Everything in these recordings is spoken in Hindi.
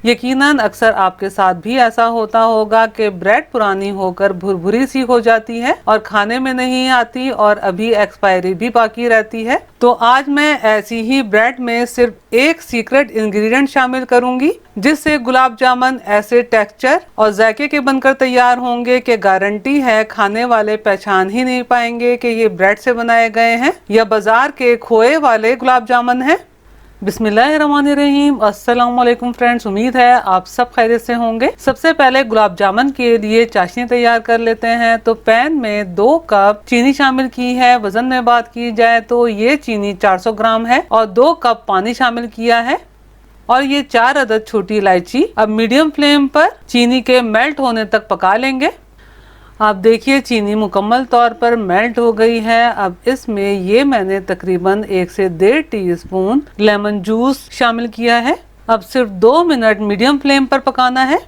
यकीनन अक्सर आपके साथ भी ऐसा होता होगा कि ब्रेड पुरानी होकर भुरभुरी सी हो जाती है और खाने में नहीं आती और अभी एक्सपायरी भी बाकी रहती है। तो आज मैं ऐसी ही ब्रेड में सिर्फ एक सीक्रेट इंग्रेडिएंट शामिल करूंगी, जिससे गुलाब जामुन ऐसे टेक्सचर और जायके के बनकर तैयार होंगे कि गारंटी है खाने वाले पहचान ही नहीं पाएंगे कि ये ब्रेड से बनाए गए हैं या बाजार के खोए वाले गुलाब जामुन हैं। बिस्मिल्लाहिर्रहमानिर्रहीम। अस्सलाम वालेकुम फ्रेंड्स, उम्मीद है आप सब खैरियत से होंगे। सबसे पहले गुलाब जामुन के लिए चाशनी तैयार कर लेते हैं। तो पैन में 2 कप चीनी शामिल की है। वजन में बात की जाए तो ये चीनी 400 ग्राम है और 2 कप पानी शामिल किया है और ये 4 अदद छोटी इलायची। अब मीडियम फ्लेम पर चीनी के मेल्ट होने तक पका लेंगे। आप देखिए चीनी मुकम्मल तौर पर मेल्ट हो गई है। अब इसमें ये मैंने तकरीबन 1 से 1.5 टीस्पून लेमन जूस शामिल किया है। अब सिर्फ 2 मिनट मीडियम फ्लेम पर पकाना है।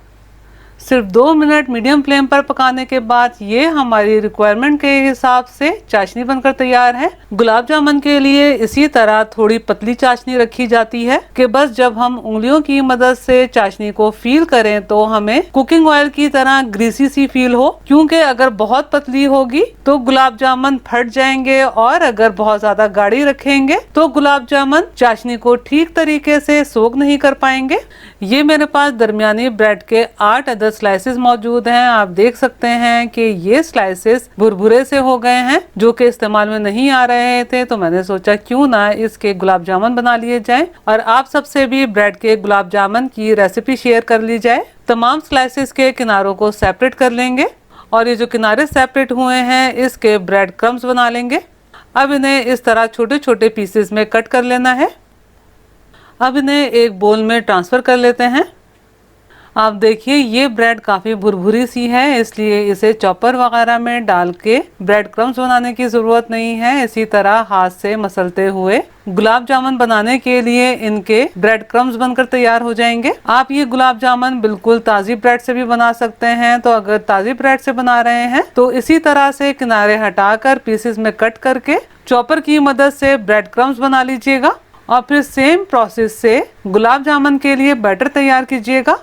सिर्फ 2 मिनट मीडियम फ्लेम पर पकाने के बाद ये हमारी रिक्वायरमेंट के हिसाब से चाशनी बनकर तैयार है। गुलाब जामुन के लिए इसी तरह थोड़ी पतली चाशनी रखी जाती है कि बस जब हम उंगलियों की मदद से चाशनी को फील करें तो हमें कुकिंग ऑयल की तरह ग्रीसी सी फील हो, क्योंकि अगर बहुत पतली होगी तो गुलाब जामुन फट जाएंगे और अगर बहुत ज्यादा गाढ़ी रखेंगे तो गुलाब जामुन चाशनी को ठीक तरीके से सोख नहीं कर पाएंगे। ये मेरे पास दरमियानी ब्रेड के 8 अदद स्लाइसेस मौजूद हैं। आप देख सकते हैं कि ये स्लाइसेस भुरभुरे से हो गए हैं, जो कि इस्तेमाल में नहीं आ रहे थे। तो मैंने सोचा क्यों ना इसके गुलाब जामुन बना लिए जाएं और आप सबसे भी ब्रेड के गुलाब जामुन की रेसिपी शेयर कर ली जाए। तमाम स्लाइसेस के किनारों को सेपरेट कर लेंगे और ये जो किनारे सेपरेट हुए हैं इसके ब्रेड क्रम्स बना लेंगे। अब इन्हें इस तरह छोटे छोटे पीसेस में कट कर लेना है। अब इन्हें एक बोल में ट्रांसफर कर लेते हैं। आप देखिए ये ब्रेड काफ़ी भुरभुरी सी है, इसलिए इसे चॉपर वगैरह में डाल के ब्रेड क्रम्स बनाने की ज़रूरत नहीं है। इसी तरह हाथ से मसलते हुए गुलाब जामुन बनाने के लिए इनके ब्रेड क्रम्स बनकर तैयार हो जाएंगे। आप ये गुलाब जामुन बिल्कुल ताज़ी ब्रेड से भी बना सकते हैं। तो अगर ताज़ी ब्रेड से बना रहे हैं तो इसी तरह से किनारे हटाकर पीसेस में कट करके चॉपर की मदद से ब्रेड क्रम्स बना लीजिएगा और फिर सेम प्रोसेस से गुलाब जामुन के लिए बैटर तैयार कीजिएगा।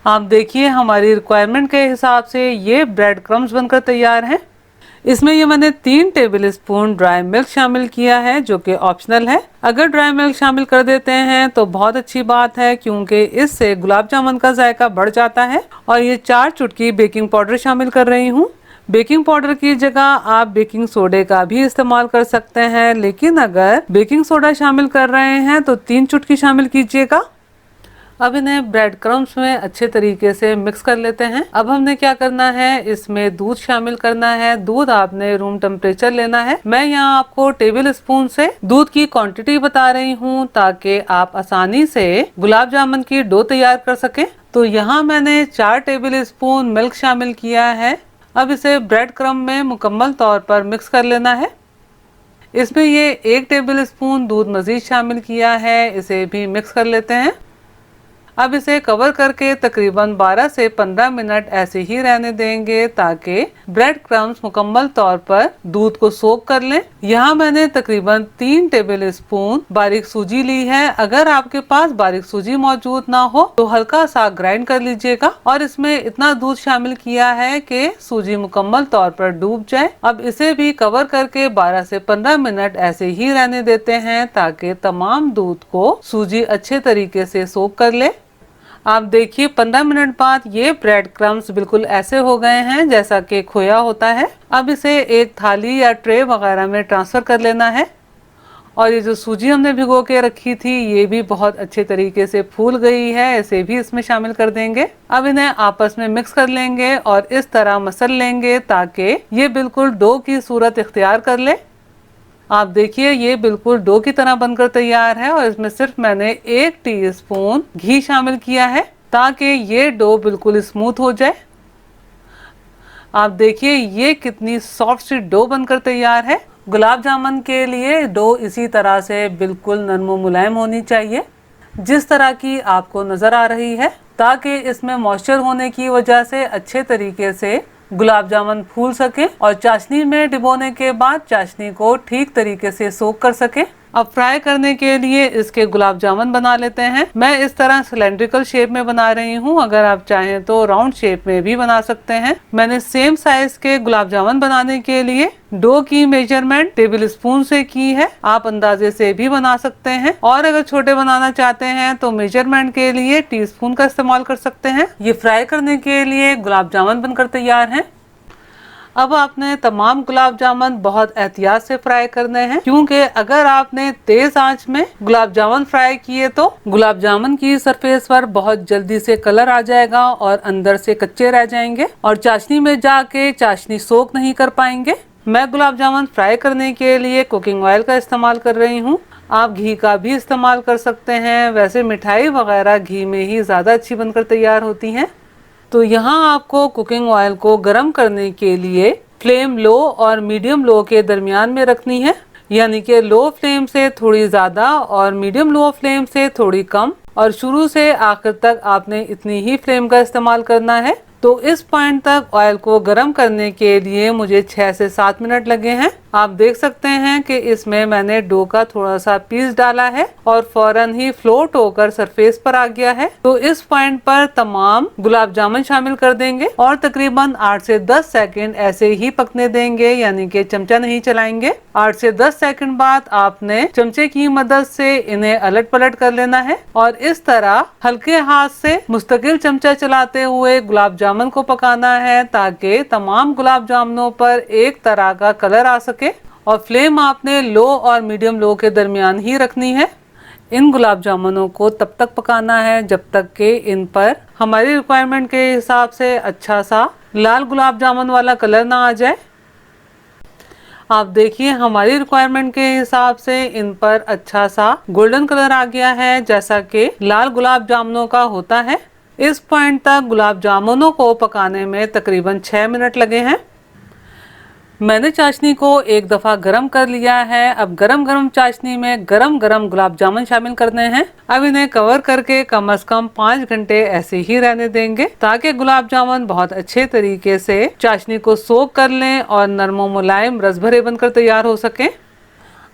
आप देखिए हमारी रिक्वायरमेंट के हिसाब से ये ब्रेड क्रम्स बनकर तैयार हैं। इसमें ये मैंने 3 टेबल स्पून ड्राई मिल्क शामिल किया है, जो कि ऑप्शनल है। अगर ड्राई मिल्क शामिल कर देते हैं तो बहुत अच्छी बात है, क्योंकि इससे गुलाब जामुन का जायका बढ़ जाता है। और ये 4 चुटकी बेकिंग पाउडर शामिल कर रही हूँ। बेकिंग पाउडर की जगह आप बेकिंग सोडे का भी इस्तेमाल कर सकते हैं, लेकिन अगर बेकिंग सोडा शामिल कर रहे हैं तो 3 चुटकी शामिल कीजिएगा। अब इन्हें ब्रेड क्रम्स में अच्छे तरीके से मिक्स कर लेते हैं। अब हमने क्या करना है, इसमें दूध शामिल करना है। दूध आपने रूम टेम्परेचर लेना है। मैं यहाँ आपको टेबल स्पून से दूध की क्वांटिटी बता रही हूँ ताकि आप आसानी से गुलाब जामुन की डो तैयार कर सकें। तो यहाँ मैंने 4 टेबल स्पून मिल्क शामिल किया है। अब इसे ब्रेड क्रम्ब में मुकम्मल तौर पर मिक्स कर लेना है। इसमें ये 1 टेबल स्पून दूध मजीद शामिल किया है, इसे भी मिक्स कर लेते हैं। अब इसे कवर करके तकरीबन 12 से 15 मिनट ऐसे ही रहने देंगे ताकि ब्रेड क्रम्स मुकम्मल तौर पर दूध को सोक कर लें। यहाँ मैंने तकरीबन 3 टेबल स्पून बारीक सूजी ली है। अगर आपके पास बारीक सूजी मौजूद ना हो तो हल्का सा ग्राइंड कर लीजिएगा और इसमें इतना दूध शामिल किया है कि सूजी मुकम्मल तौर पर डूब जाए। अब इसे भी कवर करके 12 से 15 मिनट ऐसे ही रहने देते हैं ताकि तमाम दूध को सूजी अच्छे तरीके से सोक कर ले। आप देखिए 15 मिनट बाद ये ब्रेड क्रम्स बिल्कुल ऐसे हो गए हैं जैसा कि खोया होता है। अब इसे एक थाली या ट्रे वगैरह में ट्रांसफर कर लेना है। और ये जो सूजी हमने भिगो के रखी थी ये भी बहुत अच्छे तरीके से फूल गई है, इसे भी इसमें शामिल कर देंगे। अब इन्हें आपस में मिक्स कर लेंगे और इस तरह मसल लेंगे ताकि ये बिल्कुल डो की सूरत इख्तियार कर ले। आप देखिए ये बिल्कुल डो की तरह बनकर तैयार है और इसमें सिर्फ मैंने 1 टीस्पून घी शामिल किया है ताकि ये डो बिल्कुल स्मूथ हो जाए। आप देखिए ये कितनी सॉफ्ट सी डो बनकर तैयार है। गुलाब जामुन के लिए डो इसी तरह से बिल्कुल नरम मुलायम होनी चाहिए, जिस तरह की आपको नजर आ रही है, ताकि इसमें मॉइस्चर होने की वजह से अच्छे तरीके से गुलाब जामुन फूल सके और चाशनी में डिबोने के बाद चाशनी को ठीक तरीके से सोक कर सके। अब फ्राई करने के लिए इसके गुलाब जामुन बना लेते हैं। मैं इस तरह सिलेंड्रिकल शेप में बना रही हूँ, अगर आप चाहें तो राउंड शेप में भी बना सकते हैं। मैंने सेम साइज के गुलाब जामुन बनाने के लिए डो की मेजरमेंट टेबल स्पून से की है। आप अंदाजे से भी बना सकते हैं और अगर छोटे बनाना चाहते हैं तो मेजरमेंट के लिए टीस्पून का इस्तेमाल कर सकते हैं। ये फ्राई करने के लिए गुलाब जामुन बनकर तैयार हैं। अब आपने तमाम गुलाब जामुन बहुत एहतियात से फ्राई करने हैं, क्योंकि अगर आपने तेज आंच में गुलाब जामुन फ्राई किए तो गुलाब जामुन की सरफेस पर बहुत जल्दी से कलर आ जाएगा और अंदर से कच्चे रह जाएंगे और चाशनी में जाके चाशनी सोख नहीं कर पाएंगे। मैं गुलाब जामुन फ्राई करने के लिए कुकिंग ऑयल का इस्तेमाल कर रही हूँ। आप घी का भी इस्तेमाल कर सकते हैं। वैसे मिठाई वगैरह घी में ही ज़्यादा अच्छी बनकर तैयार होती हैं। तो यहाँ आपको कुकिंग ऑयल को गर्म करने के लिए फ्लेम लो और मीडियम लो के दरमियान में रखनी है, यानी कि लो फ्लेम से थोड़ी ज़्यादा और मीडियम लो फ्लेम से थोड़ी कम, और शुरू से आखिर तक आपने इतनी ही फ्लेम का इस्तेमाल करना है। तो इस पॉइंट तक ऑयल को गर्म करने के लिए मुझे 6 से 7 मिनट लगे हैं। आप देख सकते हैं कि इसमें मैंने डो का थोड़ा सा पीस डाला है और फौरन ही फ्लोट होकर सरफेस पर आ गया है। तो इस पॉइंट पर तमाम गुलाब जामुन शामिल कर देंगे और तकरीबन 8 से 10 सेकंड ऐसे ही पकने देंगे, यानी कि चमचा नहीं चलाएंगे। 8 से 10 सेकंड बाद आपने चमचे की मदद से इन्हें अलट पलट कर लेना है और इस तरह हल्के हाथ से मुस्तकिल चमचा चलाते हुए गुलाब जामुन को पकाना है, ताकि तमाम गुलाब जामुनों पर एक तरह का कलर आ सके। और फ्लेम आपने लो और मीडियम लो के दरमियान ही रखनी है। इन गुलाब जामुनों को तब तक पकाना है जब तक कि इन पर हमारी रिक्वायरमेंट के हिसाब से अच्छा सा लाल गुलाब जामुन वाला कलर ना आ जाए। आप देखिए हमारी रिक्वायरमेंट के हिसाब से इन पर अच्छा सा गोल्डन कलर आ गया है, जैसा कि लाल गुलाब जामुनों का होता है। इस पॉइंट तक गुलाब जामुनों को पकाने में तकरीबन 6 मिनट लगे हैं। मैंने चाशनी को एक दफ़ा गरम कर लिया है। अब गरम गरम चाशनी में गरम गरम गुलाब जामुन शामिल करने हैं। अब इन्हें कवर करके कम से कम 5 घंटे ऐसे ही रहने देंगे, ताकि गुलाब जामुन बहुत अच्छे तरीके से चाशनी को सोख कर लें और नरम मुलायम रस भरे बनकर तैयार हो सके।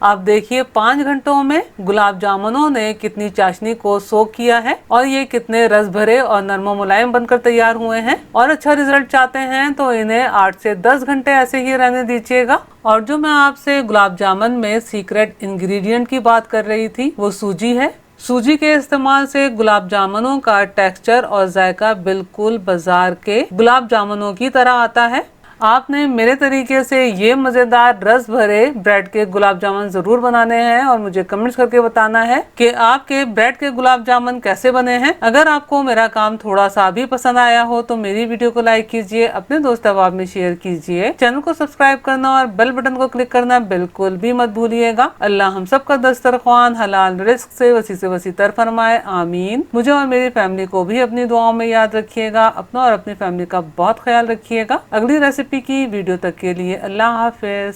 आप देखिए 5 घंटों में गुलाब जामुनों ने कितनी चाशनी को सोख किया है और ये कितने रस भरे और नरम मुलायम बनकर तैयार हुए हैं। और अच्छा रिजल्ट चाहते हैं तो इन्हें 8 से 10 घंटे ऐसे ही रहने दीजिएगा। और जो मैं आपसे गुलाब जामुन में सीक्रेट इंग्रेडिएंट की बात कर रही थी, वो सूजी है। सूजी के इस्तेमाल से गुलाब जामुनों का टेक्सचर और जायका बिल्कुल बाजार के गुलाब जामुनों की तरह आता है। आपने मेरे तरीके से ये मज़ेदार रस भरे ब्रेड के गुलाब जामुन ज़रूर बनाने हैं और मुझे कमेंट्स करके बताना है कि आपके ब्रेड के गुलाब जामुन कैसे बने हैं। अगर आपको मेरा काम थोड़ा सा भी पसंद आया हो तो मेरी वीडियो को लाइक कीजिए, अपने दोस्त अहबाब में शेयर कीजिए, चैनल को सब्सक्राइब करना और बेल बटन को क्लिक करना बिल्कुल भी मत भूलिएगा। अल्लाह हम सब का दस्तरख्वान हलाल रिस्क से वसी तर फरमाए, आमीन। मुझे और मेरी फैमिली को भी अपनी दुआओं में याद रखिएगा। अपना और अपनी फैमिली का बहुत ख्याल रखिएगा। अगली रेसिपी की वीडियो तक के लिए अल्लाह हाफिज।